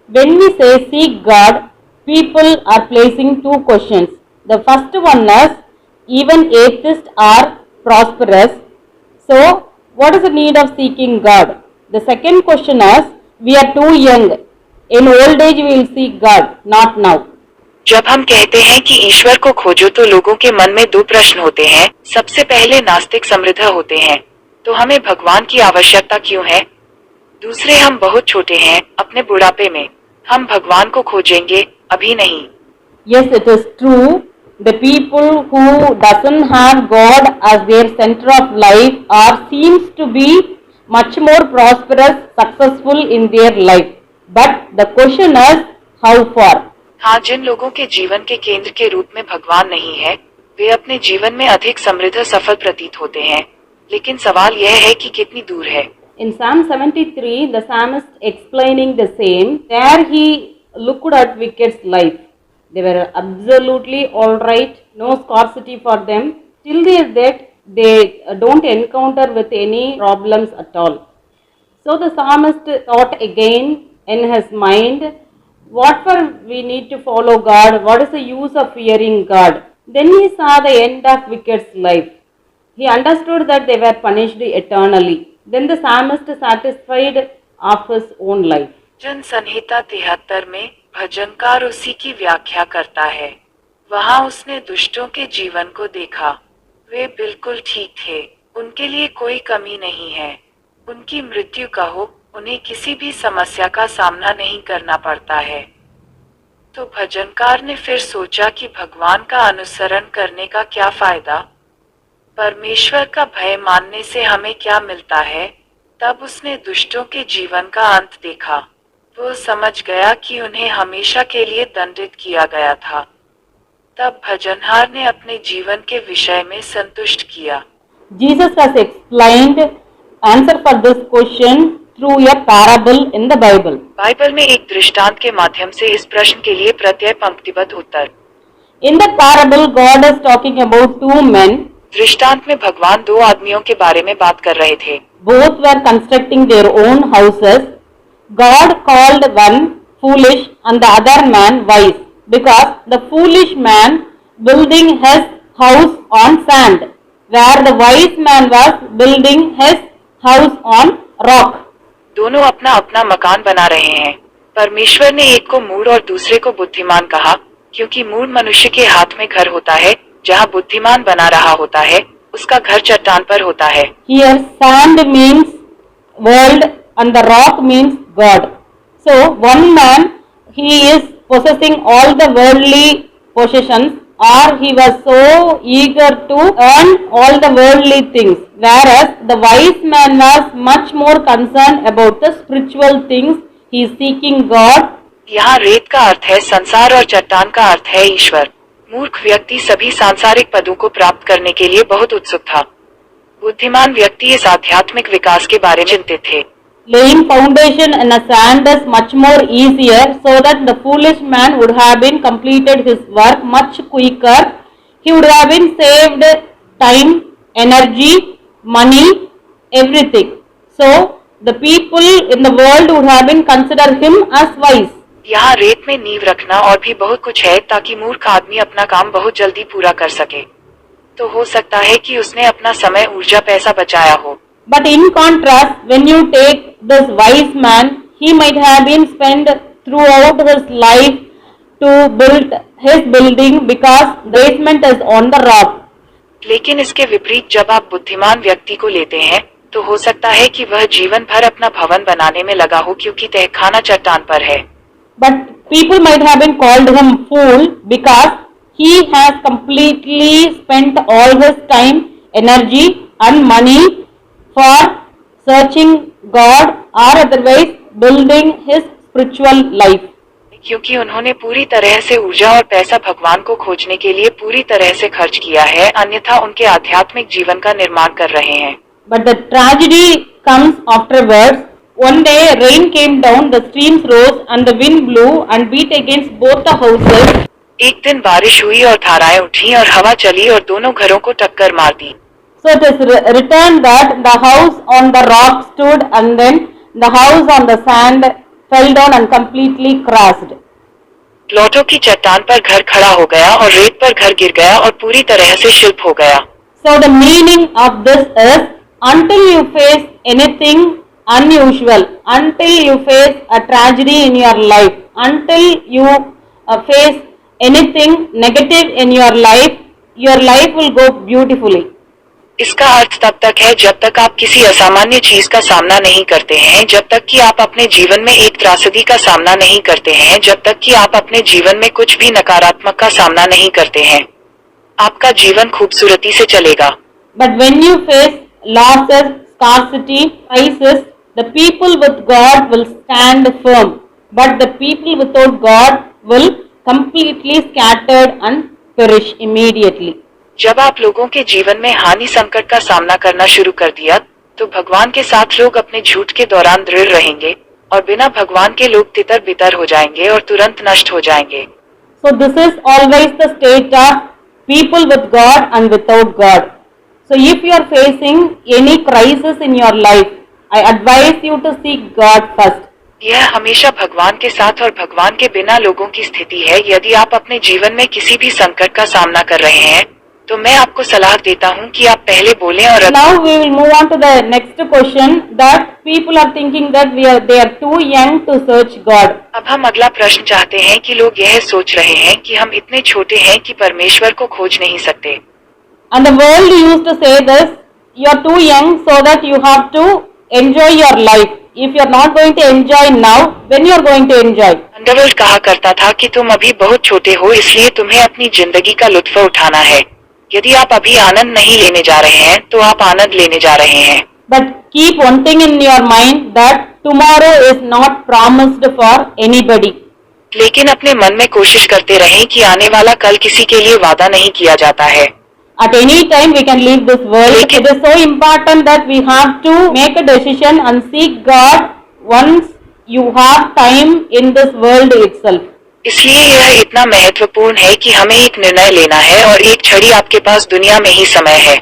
When we say seek God, people are placing two questions. The first one is, even atheists are prosperous. So, what is the need of seeking God? The second question is, we are too young. In old age we will seek God, not now. जब हम कहते हैं कि ईश्वर को खोजो तो लोगों के मन में दो प्रश्न होते हैं। सबसे पहले नास्तिक समृद्ध होते हैं, तो हमें भगवान की आवश्यकता क्यों है? दूसरे, हम बहुत छोटे हैं, अपने बुढ़ापे में हम भगवान को खोजेंगे, अभी नहीं। Yes, it is true. The people who doesn't have God as their center of life are seems to be much more prosperous, successful in their life. But the question is, how far? हाँ, जिन लोगों के जीवन के केंद्र के रूप में भगवान नहीं है, वे अपने जीवन में अधिक समृद्ध सफल प्रतीत होते हैं, लेकिन सवाल यह है कि कितनी दूर है। In Psalm 73, the psalmist explaining the same, there he looked at wicked's life. They were absolutely all right, no scarcity for them. Till their death, they don't encounter with any problems at all. So the psalmist thought again in his mind, what for we need to follow God? What is the use of fearing God? Then he saw the end of wicked's life. He understood that they were punished eternally. Then the psalmist satisfied of his own life. जन संहिता 73 में भजनकार उसी की व्याख्या करता है। वहाँ उसने दुष्टों के जीवन को देखा, वे बिल्कुल ठीक थे, उनके लिए कोई कमी नहीं है। उनकी मृत्यु का हो, उन्हें किसी भी समस्या का सामना नहीं करना पड़ता है। तो भजनकार ने फिर सोचा कि भगवान का अनुसरण करने का क्या फायदा? परमेश्वर का भय मानने से हमें क्या मिलता है? तब उसने दुष्टों के जीवन का अंत देखा। वो समझ गया कि उन्हें हमेशा के लिए दंडित किया गया था। तब भजनहार ने अपने जीवन के विषय में संतुष्ट किया। Jesus has explained answer for this question through a parable in the Bible. Bible में एक दृष्टांत के माध्यम से इस प्रश्न के लिए प्रत्यय पंक्तिबद्ध उत्तर। In the parable, God is talking about two men. दृष्टांत में भगवान दो आदमियों के बारे में बात कर रहे थे। Both were constructing their own houses. God called one foolish and the other man wise, because the foolish man building his house on sand, where the wise man was building his house on rock. दोनों अपना अपना मकान बना रहे हैं। परमेश्वर ने एक को मूढ़ और दूसरे को बुद्धिमान कहा, क्योंकि मूढ़ मनुष्य के हाथ में घर होता है, जहाँ बुद्धिमान बना रहा होता है, उसका घर चट्टान पर होता है। Here sand means world and the rock means God. So one man, he is possessing all the worldly possessions, or he was so eager to earn all the worldly things, whereas the wise man was much more concerned about the spiritual things. He is seeking God. यहाँ रेत का अर्थ है संसार और चट्टान का अर्थ है ईश्वर। मूर्ख व्यक्ति सभी सांसारिक पदों को प्राप्त करने के लिए बहुत उत्सुक था। बुद्धिमान व्यक्ति इस आध्यात्मिक विकास के बारे में चिंतित थे। Laying foundation in a sand is much more easier, so that the foolish man would have been completed his work much quicker. He would have been saved time, energy, money, everything. So the people in the world would have been consider him as wise. यहाँ रेत में नींव रखना और भी बहुत कुछ है ताकि मूर्ख आदमी अपना काम बहुत जल्दी पूरा कर सके। तो हो सकता है कि उसने अपना समय, ऊर्जा, पैसा बचाया हो। But in contrast, when you take this wise man, he might have been spent throughout his life to build his building because the basement is on the rock. लेकिन इसके विपरीत जब आप बुद्धिमान व्यक्ति को लेते हैं, तो हो सकता है कि वह जीवन भर अपना भवन बनाने में लगा हो, क्योंकि तहखाना चट्टान पर है। But people might have been called him fool because he has completely spent all his time, energy and money for searching God or otherwise building his spiritual life. क्योंकि उन्होंने पूरी तरह से ऊर्जा और पैसा भगवान को खोजने के लिए पूरी तरह से खर्च किया है, अन्यथा उनके आध्यात्मिक जीवन का निर्माण कर रहे हैं। But the tragedy comes afterwards. One day rain came down, the streams rose and the wind blew and beat against both the houses. एक दिन बारिश हुई और धाराएं उठी और हवा चली और दोनों घरों को टक्कर मार दी। So it is written that the house on the rock stood and then the house on the sand fell down and completely crashed. लौटों की चट्टान पर घर खड़ा हो गया और रेत पर घर गिर गया और पूरी तरह से शिल्प हो गया। So the meaning of this is, until you face anything unusual, until you face a tragedy in your life, until you face anything negative in your life will go beautifully. इसका अर्थ तब तक है जब तक आप किसी असामान्य चीज का सामना नहीं करते हैं, जब तक कि आप अपने जीवन में एक त्रासदी का सामना नहीं करते हैं, जब तक कि आप अपने जीवन में कुछ भी नकारात्मक का सामना नहीं करते हैं, आपका जीवन खूबसूरती से चलेगा। But when you face losses, scarcity, crisis, the people with God will stand firm, but the people without God will completely scattered and perish immediately. जब आप लोगों के जीवन में हानि संकट का सामना करना शुरू कर दिया, तो भगवान के साथ लोग अपने झूठ के दौरान दृढ़ रहेंगे और बिना भगवान के लोग तितर बितर हो जाएंगे और तुरंत नष्ट हो जाएंगे। So this is always the state of people with God and without God. So if you are facing any crisis in your life, I advise you to seek God first. यह हमेशा भगवान के साथ और भगवान के बिना लोगों की स्थिति है। यदि आप अपने जीवन में किसी भी संकट का सामना कर रहे हैं, तो मैं आपको सलाह देता हूं कि आप पहले बोलें और Now we will move on to the next question, that people are thinking that they are too young to search God. अब हम अगला प्रश्न चाहते हैं कि लोग यह सोच रहे हैं कि हम इतने छोटे हैं कि परमेश्वर को खोज नहीं सकते। And the world used to say this, you are too young so that you have to enjoy your life. If you are not going to enjoy now, when you are going to enjoy? Underworld कहा करता था कि तुम अभी बहुत छोटे हो, इसलिए तुम्हें अपनी जिंदगी का लुत्फ उठाना है। यदि आप अभी आनंद नहीं लेने जा रहे हैं, तो आप आनंद लेने जा रहे हैं। But keep one thing in your mind, that tomorrow is not promised for anybody. लेकिन अपने मन में कोशिश करते रहें कि आने वाला कल किसी के लिए वादा नहीं किया जाता है। At any time we can leave this world. It is so important that we have to make a decision and seek God once you have time in this world itself. इसलिए यह इतना महत्वपूर्ण है कि हमें एक निर्णय लेना है और एक छड़ी आपके पास दुनिया में ही समय है।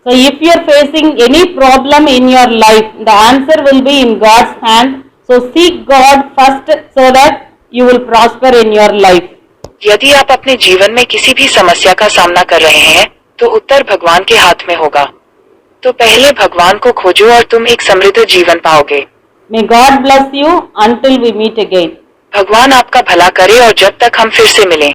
So if you are facing any problem in your life, the answer will be in God's hand. So seek God first so that you will prosper in your life. यदि आप अपने जीवन में किसी भी समस्या का सामना कर रहे हैं, तो उत्तर भगवान के हाथ में होगा। तो पहले भगवान को खोजो और तुम एक समृद्ध जीवन पाओगे। May God bless you until we meet again. भगवान आपका भला करे और जब तक हम फिर से मिलें।